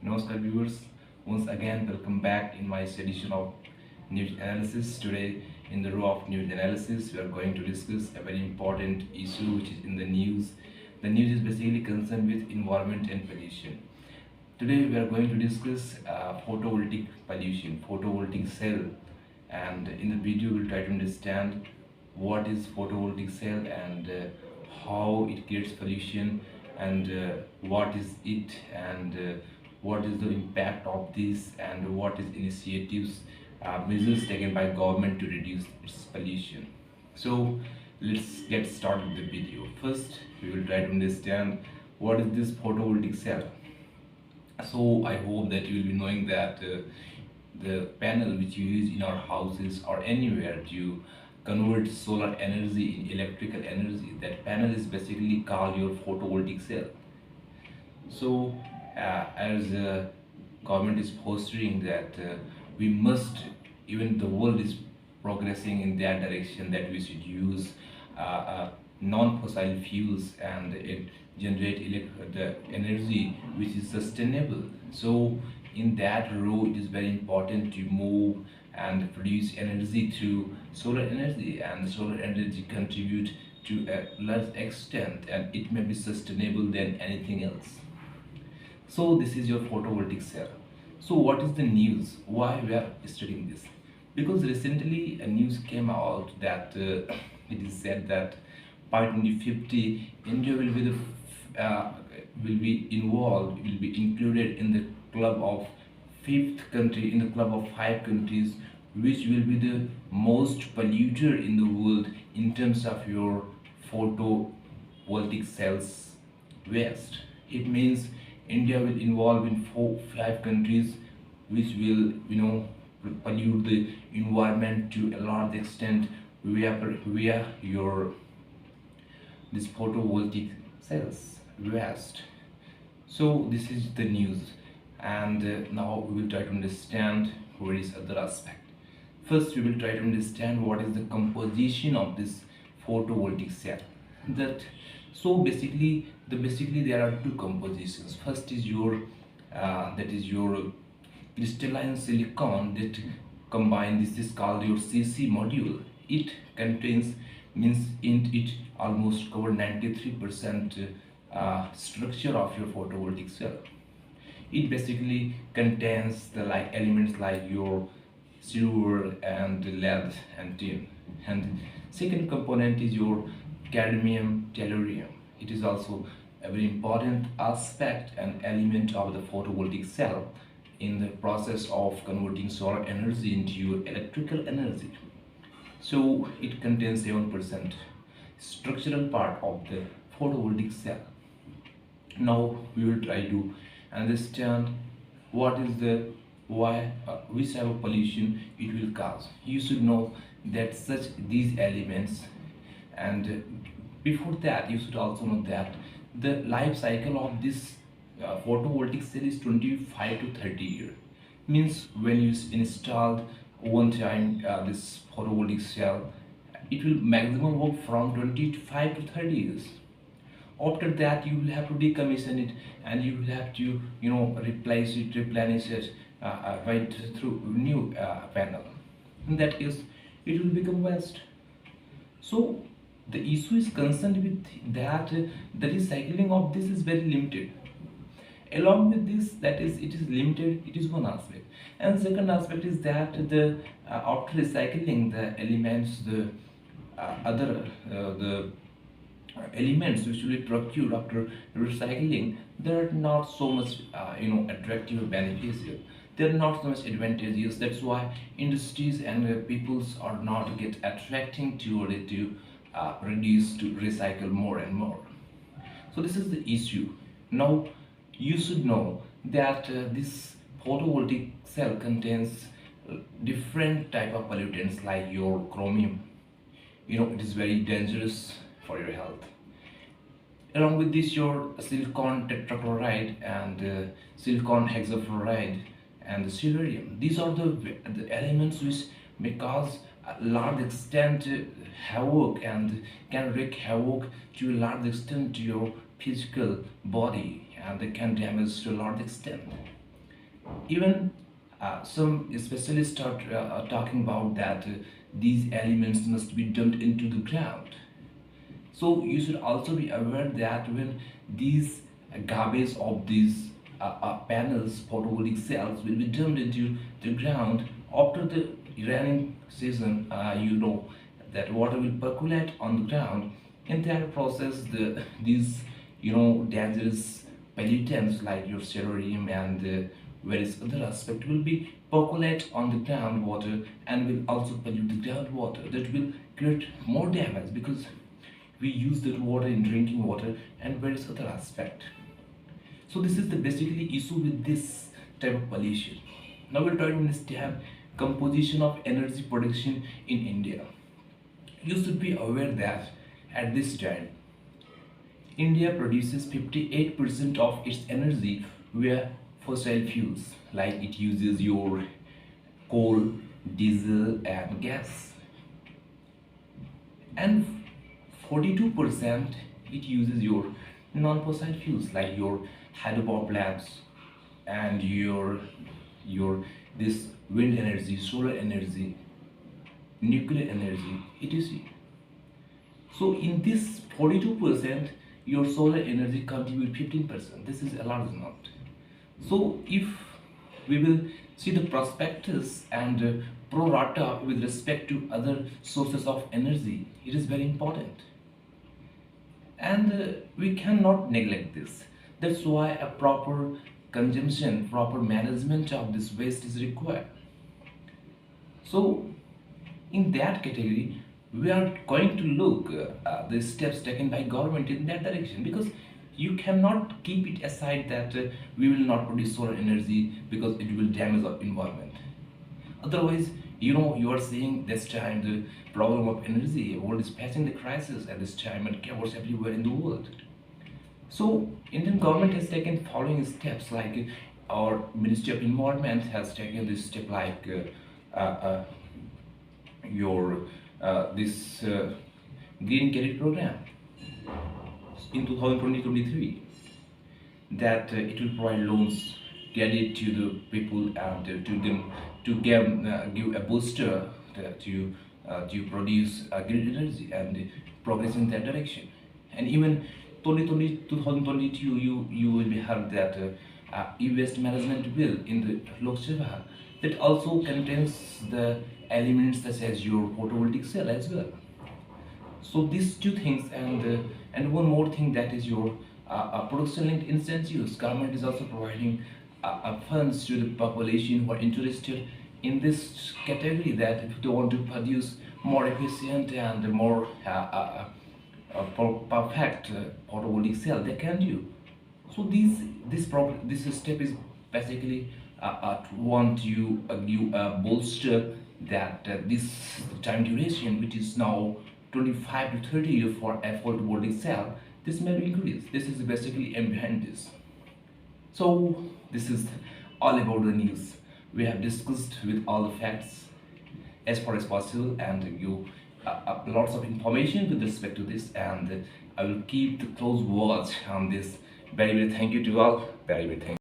Namaskar viewers, once again welcome back in my edition of news analysis. Today in the row of news analysis we are going to discuss a very important issue which is in the news. The news is basically concerned with environment and pollution. Today we are going to discuss photovoltaic pollution, photovoltaic cell, and in the video we'll try to understand what is photovoltaic cell and how it creates pollution and what is it and what is the impact of this and what is initiatives measures taken by government to reduce its pollution. So let's get started with the video. First we will try to understand what is this photovoltaic cell. So I hope that you will be knowing that the panel which you use in our houses or anywhere to convert solar energy in electrical energy, that panel is basically called your photovoltaic cell. So as government is fostering that we must, even the world is progressing in that direction, that we should use non-fossil fuels and it generate the energy which is sustainable. So in that row it is very important to move and produce energy through solar energy, and solar energy contribute to a large extent and it may be sustainable than anything else. So this is your photovoltaic cell. So what is the news? Why we are studying this? Because recently a news came out that it is said that by 2050 India will be will be involved, will be included in the club of fifth country, in the club of 5 countries which will be the most polluter in the world in terms of your photovoltaic cells waste. It means India will involve in 5 countries which will pollute the environment to a large extent via your this photovoltaic cells waste. So this is the news, and now we will try to understand various other aspect. First we will try to understand what is the composition of this photovoltaic cell. That so basically there are two compositions. First is your that is your crystalline silicon that combine, this is called your CC module. It contains, means in it almost cover 93% structure of your photovoltaic cell. It basically contains the elements like your silver and lead and tin. And second component is your cadmium tellurium. It is also a very important aspect and element of the photovoltaic cell in the process of converting solar energy into your electrical energy. So it contains 7% structural part of the photovoltaic cell. Now we will try to understand what is the why which type of pollution it will cause. You should know that such these elements, and before that you should also know that the life cycle of this photovoltaic cell is 25 to 30 years. Means when you installed one time this photovoltaic cell, it will maximum work from 25 to 30 years. After that you will have to decommission it and you will have to replace it, replenish it right through new panel. In that case it will become waste. So the issue is concerned with that the recycling of this is very limited. Along with this, that is, it is limited, it is one aspect. And second aspect is that the after recycling the elements, the other the elements which will be procured after recycling, they are not so much attractive or beneficial. They are not so much advantageous. That's why industries and peoples are not get attracting toward it to reduce, to recycle more and more. So this is the issue. Now you should know that this photovoltaic cell contains different type of pollutants like your chromium. It is very dangerous for your health. Along with this, your silicon tetrachloride and silicon hexafluoride and the silurium. These are the elements which may cause a large extent havoc and can wreak havoc to a large extent to your physical body, and they can damage to a large extent. Even some specialists are talking about that these elements must be dumped into the ground. So you should also be aware that when these garbage of these panels, photovoltaic cells, will be dumped into the ground after the raining season, that water will percolate on the ground. In that process, these dangerous pollutants like your cerium and various other aspect will be percolate on the groundwater and will also pollute the groundwater. That will create more damage because we use that water in drinking water and various other aspect. So this is the basically issue with this type of pollution. Now we'll try to understand composition of energy production in India. You should be aware that at this time India produces 58% of its energy via fossil fuels, like it uses your coal, diesel, and gas, and 42% it uses your non-fossil fuels like your hydropower plants and your this wind energy, solar energy, nuclear energy, etc. So in this 42%, your solar energy contribute 15%. This is a large amount. So if we will see the prospectus and pro rata with respect to other sources of energy, it is very important. And we cannot neglect this. That's why a proper consumption, proper management of this waste is required. So in that category, we are going to look the steps taken by government in that direction, because you cannot keep it aside that we will not produce solar energy because it will damage our environment. Otherwise, you are seeing this time the problem of energy. The world is facing the crisis at this time and chaos everywhere in the world. So Indian government has taken following steps, like our Ministry of Environment has taken this step, like your this green credit program in 2023, that it will provide loans, credit to the people and to them to give a booster to produce green energy and progress in that direction. And even 2022, you will be heard that e-waste management bill in the Lok Sabha that also contains the elements such as your photovoltaic cell as well. So these two things, and one more thing, that is your production linked incentives. Government is also providing funds to the population who are interested in this category, that if they want to produce more efficient and more perfect photovoltaic cell, they can do. So this step is basically want you give a bolster that this time duration, which is now 25 to 30 years for a photovoltaic cell, this may be increased. This is basically aim behind this. So this is all about the news. We have discussed with all the facts as far as possible and give lots of information with respect to this, and I will keep the close watch on this. Very thank you to all. Very thank you.